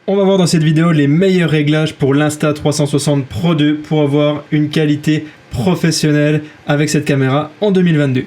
On va voir dans cette vidéo les meilleurs réglages pour l'Insta360 Pro 2 pour avoir une qualité professionnelle avec cette caméra en 2022.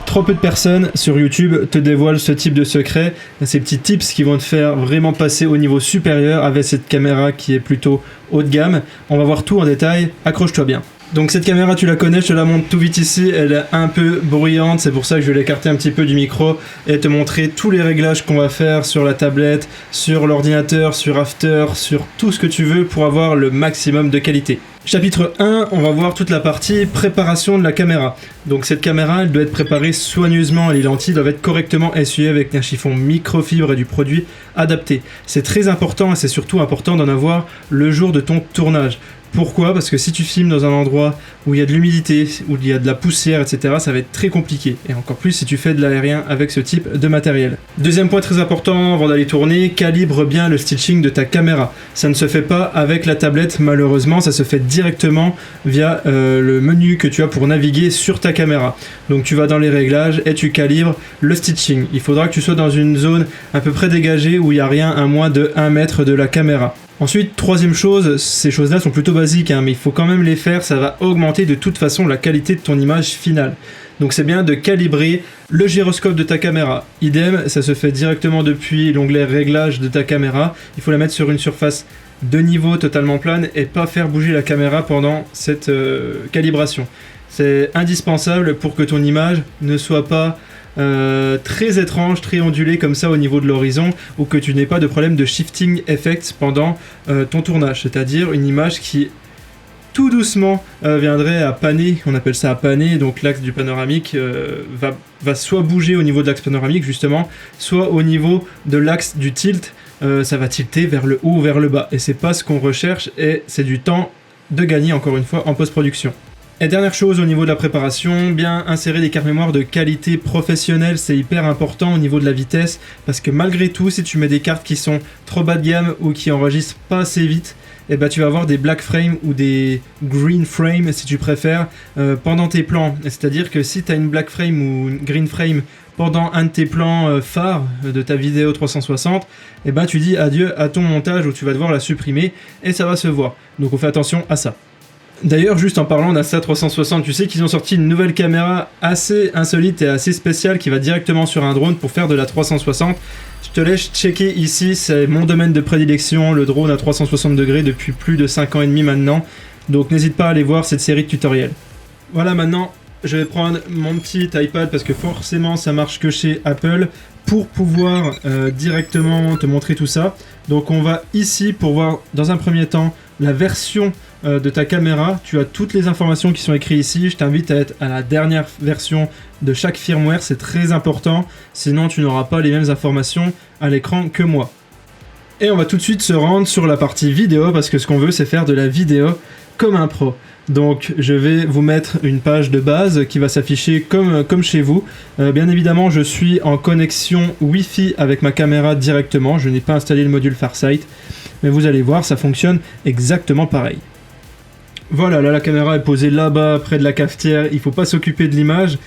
Trop peu de personnes sur YouTube te dévoilent ce type de secret, ces petits tips qui vont te faire vraiment passer au niveau supérieur avec cette caméra qui est plutôt haut de gamme. On va voir tout en détail, accroche-toi bien. Donc cette caméra tu la connais, je te la montre tout vite ici, elle est un peu bruyante, c'est pour ça que je vais l'écarter un petit peu du micro et te montrer tous les réglages qu'on va faire sur la tablette, sur l'ordinateur, sur After, sur tout ce que tu veux pour avoir le maximum de qualité. Chapitre 1, on va voir toute la partie préparation de la caméra. Donc cette caméra, elle doit être préparée soigneusement et les lentilles doivent être correctement essuyées avec un chiffon microfibre et du produit adapté. C'est très important et c'est surtout important d'en avoir le jour de ton tournage. Pourquoi ? Parce que si tu filmes dans un endroit où il y a de l'humidité, où il y a de la poussière, etc., ça va être très compliqué. Et encore plus si tu fais de l'aérien avec ce type de matériel. Deuxième point très important avant d'aller tourner, calibre bien le stitching de ta caméra. Ça ne se fait pas avec la tablette, malheureusement, ça se fait directement via le menu que tu as pour naviguer sur ta caméra. Donc tu vas dans les réglages et tu calibres le stitching. Il faudra que tu sois dans une zone à peu près dégagée où il n'y a rien à moins de 1 mètre de la caméra. Ensuite, troisième chose, ces choses-là sont plutôt basiques, mais il faut quand même les faire, ça va augmenter de toute façon la qualité de ton image finale. Donc c'est bien de calibrer le gyroscope de ta caméra. Idem, ça se fait directement depuis l'onglet Réglages de ta caméra. Il faut la mettre sur une surface de niveau totalement plane et pas faire bouger la caméra pendant cette calibration. C'est indispensable pour que ton image ne soit pas très étrange, très ondulé comme ça au niveau de l'horizon, ou que tu n'aies pas de problème de shifting effect pendant ton tournage, c'est-à-dire une image qui tout doucement viendrait à paner, on appelle ça à paner, donc l'axe du panoramique va soit bouger au niveau de l'axe panoramique justement, soit au niveau de l'axe du tilt, ça va tilter vers le haut ou vers le bas, et c'est pas ce qu'on recherche, et c'est du temps de gagner encore une fois en post-production. Et dernière chose au niveau de la préparation, bien insérer des cartes mémoire de qualité professionnelle, c'est hyper important au niveau de la vitesse, parce que malgré tout, si tu mets des cartes qui sont trop bas de gamme ou qui enregistrent pas assez vite, eh ben, tu vas avoir des black frames ou des green frames si tu préfères pendant tes plans. C'est-à-dire que si tu as une black frame ou une green frame pendant un de tes plans phares de ta vidéo 360, eh ben, tu dis adieu à ton montage où tu vas devoir la supprimer et ça va se voir. Donc on fait attention à ça. D'ailleurs, juste en parlant d'Insta360, tu sais qu'ils ont sorti une nouvelle caméra assez insolite et assez spéciale qui va directement sur un drone pour faire de la 360. Je te laisse checker ici, c'est mon domaine de prédilection, le drone à 360 degrés depuis plus de 5 ans et demi maintenant. Donc n'hésite pas à aller voir cette série de tutoriels. Voilà, maintenant je vais prendre mon petit iPad parce que forcément ça marche que chez Apple pour pouvoir directement te montrer tout ça. Donc on va ici pour voir dans un premier temps la version de ta caméra. Tu as toutes les informations qui sont écrites ici. Je t'invite à être à la dernière version de chaque firmware, c'est très important, sinon tu n'auras pas les mêmes informations à l'écran que moi. Et on va tout de suite se rendre sur la partie vidéo parce que ce qu'on veut c'est faire de la vidéo comme un pro. Donc je vais vous mettre une page de base qui va s'afficher comme chez vous. Bien évidemment je suis en connexion Wi-Fi avec ma caméra directement, je n'ai pas installé le module Farsight, mais vous allez voir ça fonctionne exactement pareil. Voilà, là la caméra est posée là-bas près de la cafetière, il ne faut pas s'occuper de l'image,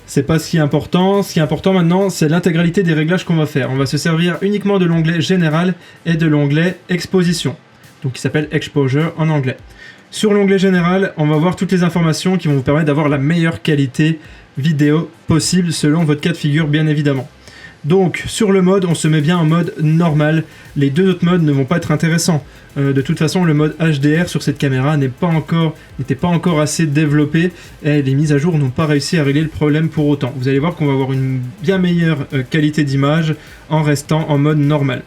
c'est pas ce qui est important. Ce qui est important maintenant c'est l'intégralité des réglages qu'on va faire. On va se servir uniquement de l'onglet Général et de l'onglet Exposition, donc qui s'appelle Exposure en anglais. Sur l'onglet général, on va voir toutes les informations qui vont vous permettre d'avoir la meilleure qualité vidéo possible selon votre cas de figure bien évidemment. Donc sur le mode, on se met bien en mode normal. Les deux autres modes ne vont pas être intéressants. De toute façon, le mode HDR sur cette caméra n'était pas encore assez développé et les mises à jour n'ont pas réussi à régler le problème pour autant. Vous allez voir qu'on va avoir une bien meilleure qualité d'image en restant en mode normal.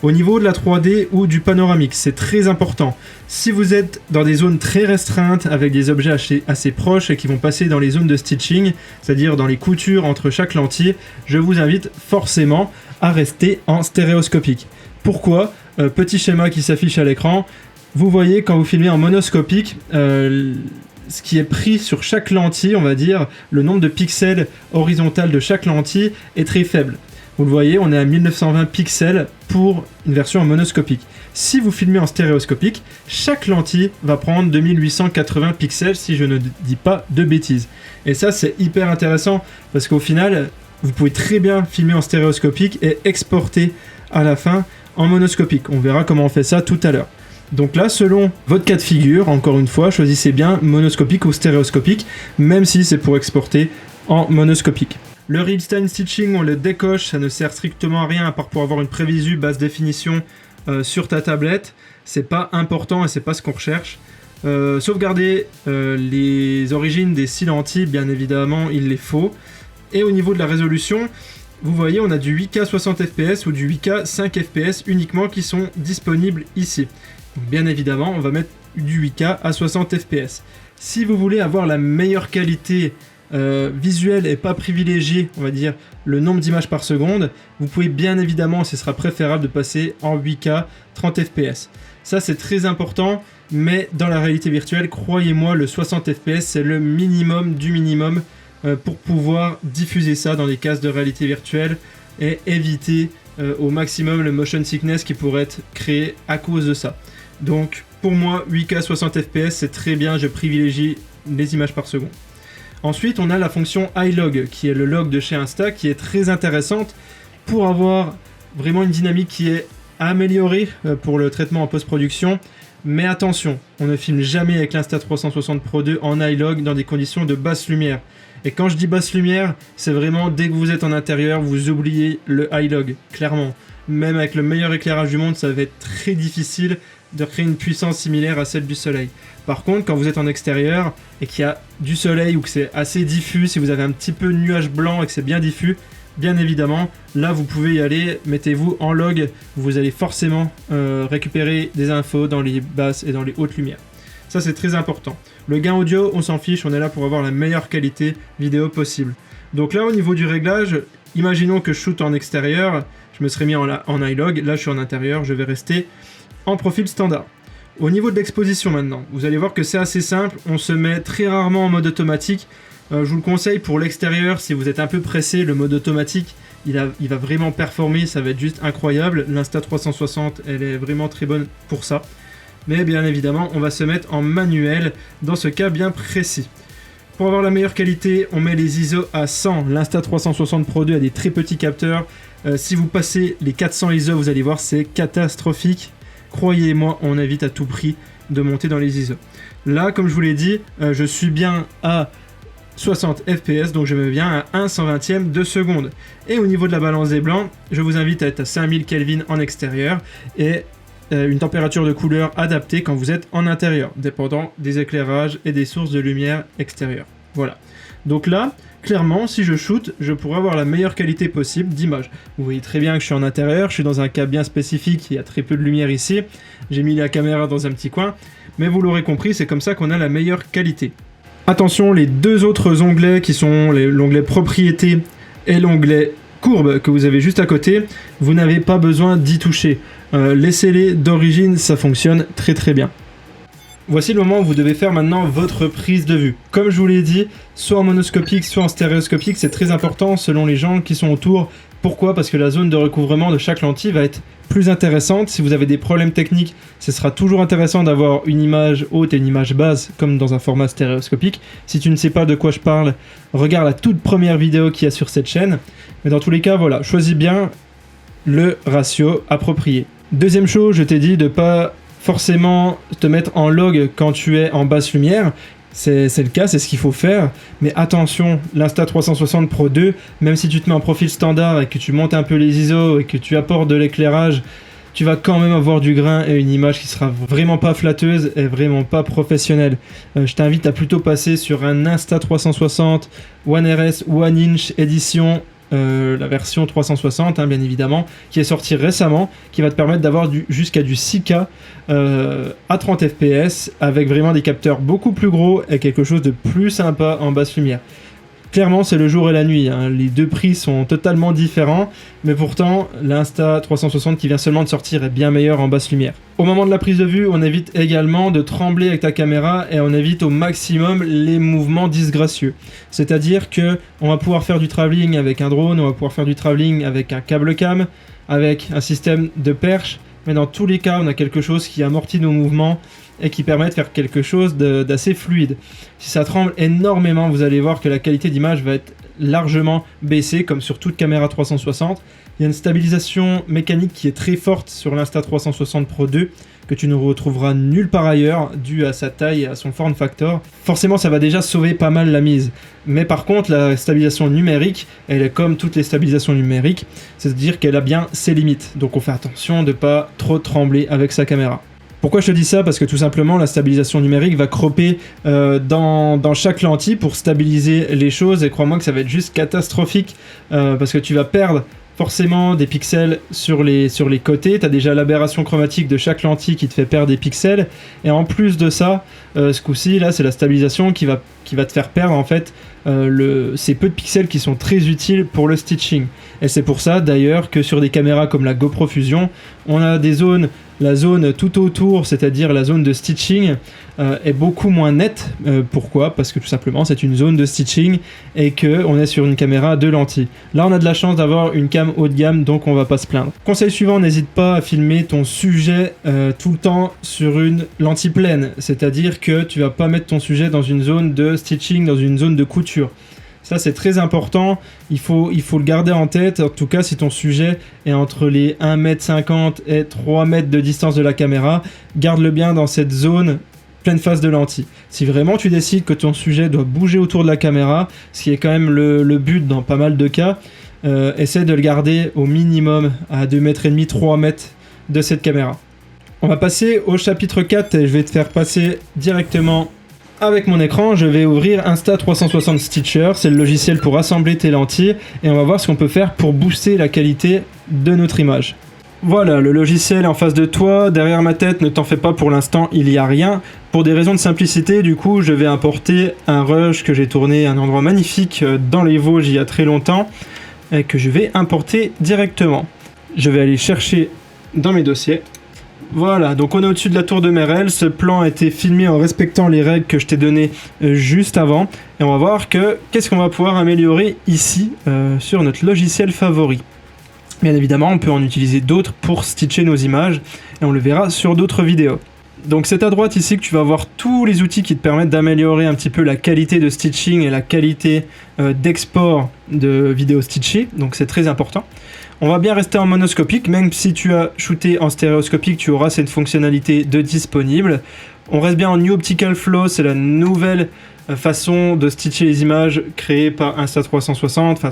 Au niveau de la 3D ou du panoramique, c'est très important. Si vous êtes dans des zones très restreintes avec des objets assez proches et qui vont passer dans les zones de stitching, c'est-à-dire dans les coutures entre chaque lentille, je vous invite forcément à rester en stéréoscopique. Pourquoi ? Petit schéma qui s'affiche à l'écran. Vous voyez quand vous filmez en monoscopique, ce qui est pris sur chaque lentille, on va dire, le nombre de pixels horizontal de chaque lentille est très faible. Vous le voyez, on est à 1920 pixels pour une version monoscopique. Si vous filmez en stéréoscopique, chaque lentille va prendre 2880 pixels si je ne dis pas de bêtises. Et ça, c'est hyper intéressant parce qu'au final, vous pouvez très bien filmer en stéréoscopique et exporter à la fin en monoscopique. On verra comment on fait ça tout à l'heure. Donc là, selon votre cas de figure, encore une fois, choisissez bien monoscopique ou stéréoscopique, même si c'est pour exporter en monoscopique. Le real-time stitching, on le décoche, ça ne sert strictement à rien à part pour avoir une prévisu basse définition sur ta tablette. C'est pas important et c'est pas ce qu'on recherche. Sauvegarder les origines des cils lentilles, bien évidemment, il les faut. Et au niveau de la résolution, vous voyez, on a du 8K 60 fps ou du 8K 5 fps uniquement qui sont disponibles ici. Donc, bien évidemment, on va mettre du 8K à 60 fps. Si vous voulez avoir la meilleure qualité visuelle et pas privilégier, on va dire, le nombre d'images par seconde, vous pouvez bien évidemment, ce sera préférable de passer en 8K 30 fps. Ça, c'est très important, mais dans la réalité virtuelle, croyez-moi, le 60 fps, c'est le minimum du minimum pour pouvoir diffuser ça dans les casques de réalité virtuelle et éviter au maximum le motion sickness qui pourrait être créé à cause de ça. Donc pour moi 8K 60 fps c'est très bien, je privilégie les images par seconde. Ensuite on a la fonction iLog qui est le log de chez Insta qui est très intéressante pour avoir vraiment une dynamique qui est améliorée pour le traitement en post-production. Mais attention, on ne filme jamais avec l'Insta360 Pro 2 en iLog dans des conditions de basse lumière. Et quand je dis basse lumière, c'est vraiment dès que vous êtes en intérieur, vous oubliez le iLog, clairement. Même avec le meilleur éclairage du monde, ça va être très difficile de créer une puissance similaire à celle du soleil. Par contre, quand vous êtes en extérieur et qu'il y a du soleil ou que c'est assez diffus, si vous avez un petit peu de nuage blanc et que c'est bien diffus, bien évidemment, là vous pouvez y aller, mettez-vous en log, vous allez forcément récupérer des infos dans les basses et dans les hautes lumières. Ça c'est très important. Le gain audio, on s'en fiche, on est là pour avoir la meilleure qualité vidéo possible. Donc là au niveau du réglage, imaginons que je shoote en extérieur, je me serais mis en iLog, là je suis en intérieur, je vais rester en profil standard. Au niveau de l'exposition maintenant, vous allez voir que c'est assez simple, on se met très rarement en mode automatique. Je vous le conseille pour l'extérieur, si vous êtes un peu pressé, le mode automatique, il va vraiment performer, ça va être juste incroyable. L'Insta360, elle est vraiment très bonne pour ça. Mais bien évidemment, on va se mettre en manuel dans ce cas bien précis. Pour avoir la meilleure qualité, on met les ISO à 100. L'Insta360 Pro 2 a des très petits capteurs. Si vous passez les 400 ISO, vous allez voir, c'est catastrophique. Croyez-moi, on évite à tout prix de monter dans les ISO. Là, comme je vous l'ai dit, je suis bien à 60 fps, donc je me viens à 1/120e de seconde. Et au niveau de la balance des blancs, je vous invite à être à 5000 Kelvin en extérieur et une température de couleur adaptée quand vous êtes en intérieur, dépendant des éclairages et des sources de lumière extérieures. Voilà. Donc là, clairement, si je shoot, je pourrais avoir la meilleure qualité possible d'image. Vous voyez très bien que je suis en intérieur, je suis dans un cas bien spécifique, il y a très peu de lumière ici. J'ai mis la caméra dans un petit coin, mais vous l'aurez compris, c'est comme ça qu'on a la meilleure qualité. Attention, les deux autres onglets qui sont l'onglet propriété et l'onglet courbe que vous avez juste à côté, vous n'avez pas besoin d'y toucher. Laissez-les d'origine, ça fonctionne très très bien. Voici le moment où vous devez faire maintenant votre prise de vue. Comme je vous l'ai dit, soit en monoscopique, soit en stéréoscopique, c'est très important selon les gens qui sont autour. Pourquoi ? Parce que la zone de recouvrement de chaque lentille va être plus intéressante. Si vous avez des problèmes techniques, ce sera toujours intéressant d'avoir une image haute et une image basse, comme dans un format stéréoscopique. Si tu ne sais pas de quoi je parle, regarde la toute première vidéo qu'il y a sur cette chaîne. Mais dans tous les cas, voilà, choisis bien le ratio approprié. Deuxième chose, je t'ai dit de pas forcément te mettre en log quand tu es en basse lumière. C'est le cas, c'est ce qu'il faut faire. Mais attention, l'Insta360 Pro 2, même si tu te mets en profil standard et que tu montes un peu les ISO et que tu apportes de l'éclairage, tu vas quand même avoir du grain et une image qui sera vraiment pas flatteuse et vraiment pas professionnelle. Je t'invite à plutôt passer sur un Insta360 One RS One Inch édition, la version 360 bien évidemment, qui est sortie récemment, qui va te permettre d'avoir jusqu'à du 6K à 30 fps avec vraiment des capteurs beaucoup plus gros et quelque chose de plus sympa en basse lumière. Clairement, c'est le jour et la nuit, les deux prix sont totalement différents, mais pourtant l'Insta360 qui vient seulement de sortir est bien meilleur en basse lumière. Au moment de la prise de vue, on évite également de trembler avec ta caméra et on évite au maximum les mouvements disgracieux. C'est-à-dire que on va pouvoir faire du travelling avec un drone, on va pouvoir faire du travelling avec un câble cam, avec un système de perche, mais dans tous les cas, on a quelque chose qui amortit nos mouvements et qui permet de faire quelque chose d'assez fluide. Si ça tremble énormément, vous allez voir que la qualité d'image va être largement baissé comme sur toute caméra 360. Il y a une stabilisation mécanique qui est très forte sur l'Insta360 Pro 2 que tu ne retrouveras nulle part ailleurs dû à sa taille et à son form factor. Forcément ça va déjà sauver pas mal la mise. Mais par contre la stabilisation numérique, elle est comme toutes les stabilisations numériques, c'est-à-dire qu'elle a bien ses limites. Donc on fait attention de ne pas trop trembler avec sa caméra. Pourquoi je te dis ça? Parce que tout simplement la stabilisation numérique va cropper dans chaque lentille pour stabiliser les choses et crois-moi que ça va être juste catastrophique parce que tu vas perdre forcément des pixels sur les côtés. Tu as déjà l'aberration chromatique de chaque lentille qui te fait perdre des pixels et en plus de ça, ce coup-ci là c'est la stabilisation qui va te faire perdre en fait ces peu de pixels qui sont très utiles pour le stitching. Et c'est pour ça d'ailleurs que sur des caméras comme la GoPro Fusion, on a des zones, la zone tout autour, c'est-à-dire la zone de stitching, est beaucoup moins nette. Pourquoi? Parce que tout simplement c'est une zone de stitching et qu'on est sur une caméra à 2 lentilles. Là on a de la chance d'avoir une cam haut de gamme, donc on va pas se plaindre. Conseil suivant, n'hésite pas à filmer ton sujet tout le temps sur une lentille pleine, c'est-à-dire que tu vas pas mettre ton sujet dans une zone de stitching, dans une zone de couture. Ça c'est très important, il faut le garder en tête, en tout cas si ton sujet est entre les 1m50 et 3 mètres de distance de la caméra, garde-le bien dans cette zone pleine face de lentille. Si vraiment tu décides que ton sujet doit bouger autour de la caméra, ce qui est quand même le but dans pas mal de cas, essaie de le garder au minimum à 2,5 m, 3 mètres de cette caméra. On va passer au chapitre 4 et je vais te faire passer directement avec mon écran. Je vais ouvrir Insta360 Stitcher, c'est le logiciel pour assembler tes lentilles et on va voir ce qu'on peut faire pour booster la qualité de notre image. Voilà, le logiciel est en face de toi, derrière ma tête, ne t'en fais pas pour l'instant, il n'y a rien. Pour des raisons de simplicité, du coup, je vais importer un rush que j'ai tourné à un endroit magnifique dans les Vosges il y a très longtemps et que je vais importer directement. Je vais aller chercher dans mes dossiers. Voilà, donc on est au-dessus de la tour de Merel, ce plan a été filmé en respectant les règles que je t'ai données juste avant, et on va voir qu'est-ce qu'on va pouvoir améliorer ici sur notre logiciel favori. Bien évidemment, on peut en utiliser d'autres pour stitcher nos images, et on le verra sur d'autres vidéos. Donc c'est à droite ici que tu vas voir tous les outils qui te permettent d'améliorer un petit peu la qualité de stitching et la qualité d'export de vidéos stitchées, donc c'est très important. On va bien rester en monoscopique, même si tu as shooté en stéréoscopique, tu auras cette fonctionnalité de disponible. On reste bien en New Optical Flow, c'est la nouvelle façon de stitcher les images créée par Insta360. Enfin,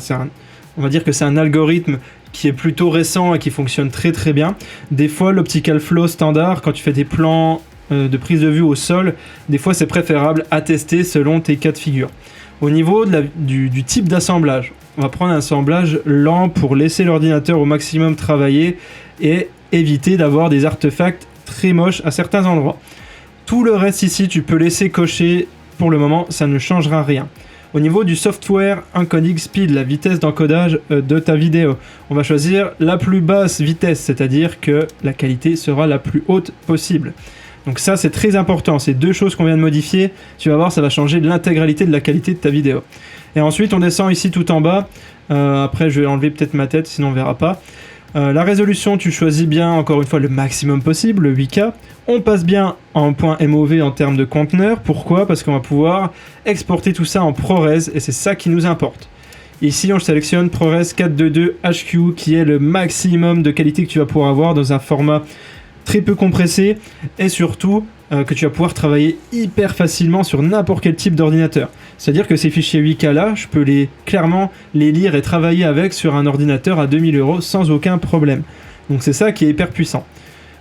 on va dire que c'est un algorithme qui est plutôt récent et qui fonctionne très très bien. Des fois, l'Optical Flow standard, quand tu fais des plans de prise de vue au sol, des fois c'est préférable à tester selon tes cas de figure. Au niveau du type d'assemblage, on va prendre un assemblage lent pour laisser l'ordinateur au maximum travailler et éviter d'avoir des artefacts très moches à certains endroits. Tout le reste ici, tu peux laisser cocher. Pour le moment, ça ne changera rien. Au niveau du software encoding speed, la vitesse d'encodage de ta vidéo, on va choisir la plus basse vitesse, c'est-à-dire que la qualité sera la plus haute possible. Donc ça c'est très important, c'est deux choses qu'on vient de modifier, tu vas voir ça va changer l'intégralité de la qualité de ta vidéo. Et ensuite on descend ici tout en bas, après je vais enlever peut-être ma tête sinon on verra pas. La résolution tu choisis bien encore une fois le maximum possible, le 8K. On passe bien en point MOV en termes de conteneur, pourquoi? Parce qu'on va pouvoir exporter tout ça en ProRes et c'est ça qui nous importe. Ici on sélectionne ProRes 422 HQ qui est le maximum de qualité que tu vas pouvoir avoir dans un format très peu compressé et surtout que tu vas pouvoir travailler hyper facilement sur n'importe quel type d'ordinateur. C'est-à-dire que ces fichiers 8K là, je peux clairement les lire et travailler avec sur un ordinateur à 2000 € sans aucun problème. Donc c'est ça qui est hyper puissant.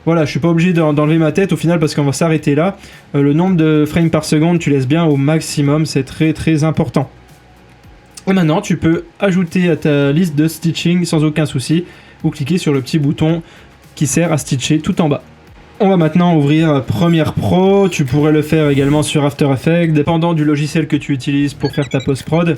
Voilà, je suis pas obligé d'enlever ma tête au final parce qu'on va s'arrêter là. Le nombre de frames par seconde, tu laisses bien au maximum, c'est très très important. Et maintenant, tu peux ajouter à ta liste de stitching sans aucun souci ou cliquer sur le petit bouton qui sert à stitcher tout en bas. On va maintenant ouvrir Premiere Pro, tu pourrais le faire également sur After Effects, dépendant du logiciel que tu utilises pour faire ta post-prod.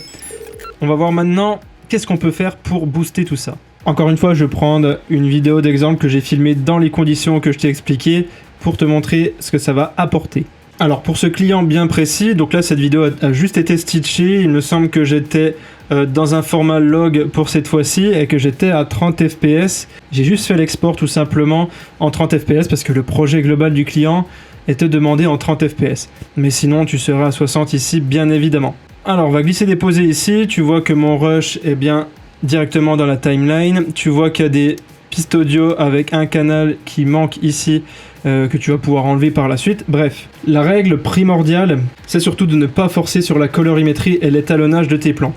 On va voir maintenant qu'est-ce qu'on peut faire pour booster tout ça. Encore une fois, je vais prendre une vidéo d'exemple que j'ai filmée dans les conditions que je t'ai expliquées pour te montrer ce que ça va apporter. Alors pour ce client bien précis, donc là cette vidéo a juste été stitchée, il me semble que j'étais dans un format log pour cette fois-ci et que j'étais à 30 fps. J'ai juste fait l'export tout simplement en 30 fps parce que le projet global du client était demandé en 30 fps. Mais sinon tu seras à 60 ici bien évidemment. Alors, on va glisser-déposer ici. Tu vois que mon rush est bien directement dans la timeline. Tu vois qu'il y a des pistes audio avec un canal qui manque ici, que tu vas pouvoir enlever par la suite. Bref, la règle primordiale, c'est surtout de ne pas forcer sur la colorimétrie et l'étalonnage de tes plans.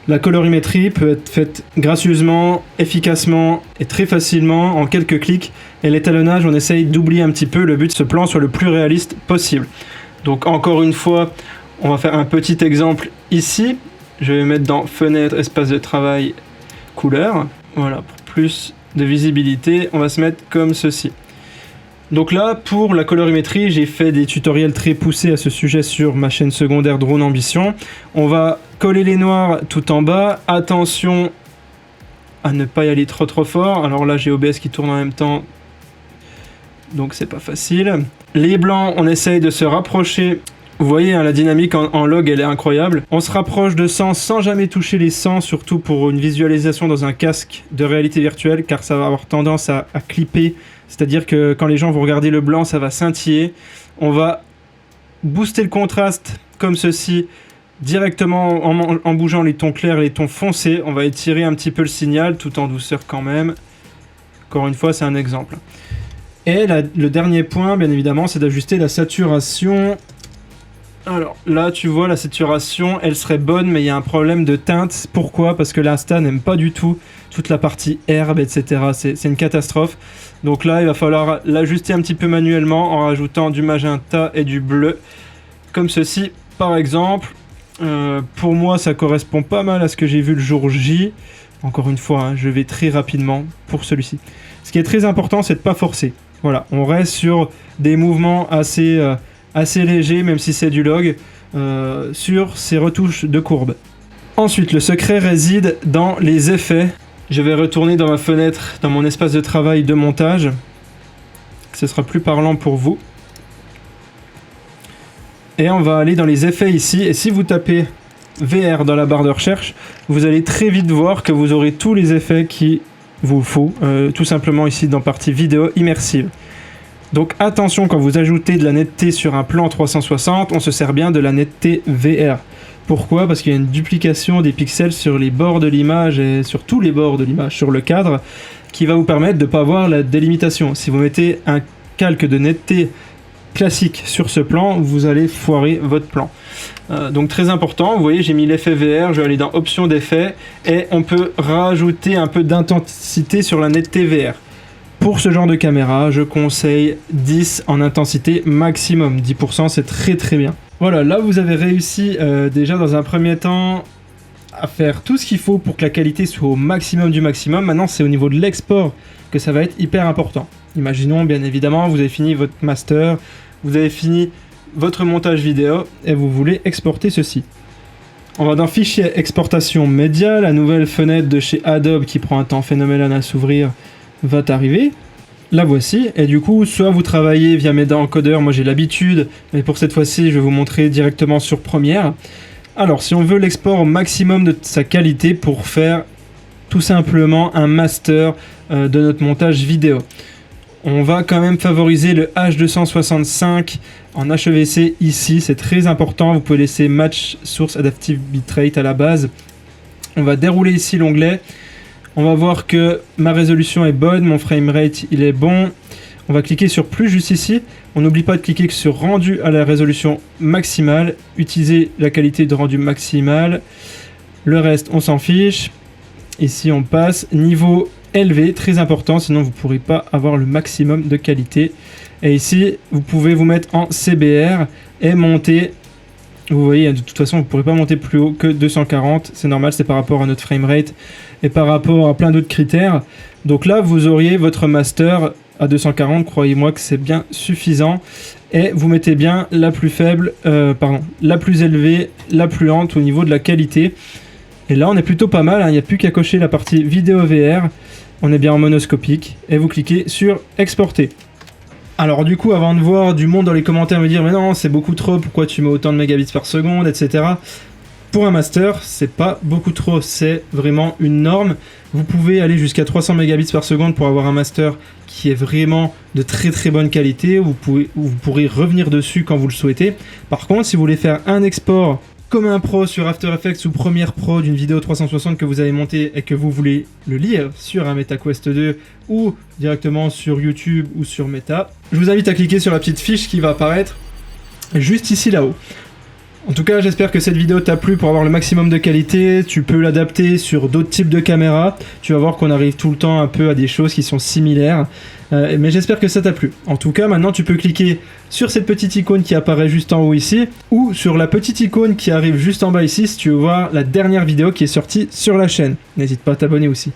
La colorimétrie peut être faite gracieusement, efficacement et très facilement en quelques clics. Et l'étalonnage, on essaye d'oublier un petit peu. Le but, que ce plan soit le plus réaliste possible. Donc encore une fois, on va faire un petit exemple ici. Je vais mettre dans fenêtre, espace de travail, couleur. Voilà, pour plus de visibilité, on va se mettre comme ceci. Donc là, pour la colorimétrie, j'ai fait des tutoriels très poussés à ce sujet sur ma chaîne secondaire Drone Ambition. On va coller les noirs tout en bas. Attention à ne pas y aller trop fort. Alors là, j'ai OBS qui tourne en même temps, donc c'est pas facile. Les blancs, on essaye de se rapprocher. Vous voyez, hein, la dynamique en log, elle est incroyable. On se rapproche de 100 sans jamais toucher les 100, surtout pour une visualisation dans un casque de réalité virtuelle, car ça va avoir tendance à clipper. C'est-à-dire que quand les gens vont regarder le blanc, ça va scintiller. On va booster le contraste comme ceci, directement en bougeant les tons clairs et les tons foncés. On va étirer un petit peu le signal, tout en douceur quand même. Encore une fois, c'est un exemple. Et le dernier point, bien évidemment, c'est d'ajuster la saturation. Alors là, tu vois, la saturation, elle serait bonne, mais il y a un problème de teinte. Pourquoi? Parce que l'Insta n'aime pas du tout toute la partie herbe, etc. C'est une catastrophe. Donc là, il va falloir l'ajuster un petit peu manuellement en rajoutant du magenta et du bleu, comme ceci, par exemple. Pour moi, ça correspond pas mal à ce que j'ai vu le jour J. Encore une fois, hein, je vais très rapidement pour celui-ci. Ce qui est très important, c'est de ne pas forcer. Voilà, on reste sur des mouvements assez léger, même si c'est du log, sur ces retouches de courbe. Ensuite, le secret réside dans les effets. Je vais retourner dans ma fenêtre, dans mon espace de travail de montage. Ce sera plus parlant pour vous. Et on va aller dans les effets ici. Et si vous tapez VR dans la barre de recherche, vous allez très vite voir que vous aurez tous les effets qu'il vous faut. Tout simplement ici dans partie vidéo immersive. Donc attention, quand vous ajoutez de la netteté sur un plan 360, on se sert bien de la netteté VR. Pourquoi? Parce qu'il y a une duplication des pixels sur les bords de l'image et sur tous les bords de l'image, sur le cadre, qui va vous permettre de ne pas avoir la délimitation. Si vous mettez un calque de netteté classique sur ce plan, vous allez foirer votre plan. Donc très important, vous voyez, j'ai mis l'effet VR, je vais aller dans options d'effet, et on peut rajouter un peu d'intensité sur la netteté VR. Pour ce genre de caméra, je conseille 10 en intensité maximum. 10%, c'est très très bien. Voilà, là vous avez réussi déjà dans un premier temps à faire tout ce qu'il faut pour que la qualité soit au maximum du maximum. Maintenant, c'est au niveau de l'export que ça va être hyper important. Imaginons, bien évidemment, vous avez fini votre master, vous avez fini votre montage vidéo et vous voulez exporter ceci. On va dans Fichier Exportation Média, la nouvelle fenêtre de chez Adobe qui prend un temps phénoménal à s'ouvrir va t'arriver. La voici, et du coup, soit vous travaillez via Media Encoder, moi j'ai l'habitude, mais pour cette fois-ci, je vais vous montrer directement sur Premiere. Alors, si on veut l'export au maximum de sa qualité pour faire tout simplement un master de notre montage vidéo, on va quand même favoriser le H265 en HEVC ici, c'est très important. Vous pouvez laisser Match Source Adaptive Bitrate à la base. On va dérouler ici l'onglet. On va voir que ma résolution est bonne, mon framerate il est bon. On va cliquer sur plus juste ici. On n'oublie pas de cliquer sur rendu à la résolution maximale. Utiliser la qualité de rendu maximale. Le reste, on s'en fiche. Ici, on passe. Niveau élevé, très important, sinon vous ne pourrez pas avoir le maximum de qualité. Et ici, vous pouvez vous mettre en CBR et monter. Vous voyez, de toute façon, vous ne pourrez pas monter plus haut que 240. C'est normal, c'est par rapport à notre framerate et par rapport à plein d'autres critères. Donc là, vous auriez votre master à 240. Croyez-moi que c'est bien suffisant. Et vous mettez bien la plus faible, la plus élevée, la plus lente au niveau de la qualité. Et là, on est plutôt pas mal. Il n'y a plus qu'à cocher la partie vidéo VR. On est bien en monoscopique. Et vous cliquez sur exporter. Alors du coup, avant de voir du monde dans les commentaires me dire mais non, c'est beaucoup trop, pourquoi tu mets autant de mégabits par seconde, etc. Pour un master, c'est pas beaucoup trop, c'est vraiment une norme. Vous pouvez aller jusqu'à 300 mégabits par seconde pour avoir un master qui est vraiment de très très bonne qualité. Vous pourrez revenir dessus quand vous le souhaitez. Par contre, si vous voulez faire un export comme un pro sur After Effects ou Premiere Pro d'une vidéo 360 que vous avez montée et que vous voulez le lire sur un MetaQuest 2 ou directement sur YouTube ou sur Meta, je vous invite à cliquer sur la petite fiche qui va apparaître juste ici là-haut. En tout cas, j'espère que cette vidéo t'a plu pour avoir le maximum de qualité. Tu peux l'adapter sur d'autres types de caméras. Tu vas voir qu'on arrive tout le temps un peu à des choses qui sont similaires. Mais j'espère que ça t'a plu. En tout cas, maintenant, tu peux cliquer sur cette petite icône qui apparaît juste en haut ici, ou sur la petite icône qui arrive juste en bas ici si tu veux voir la dernière vidéo qui est sortie sur la chaîne. N'hésite pas à t'abonner aussi.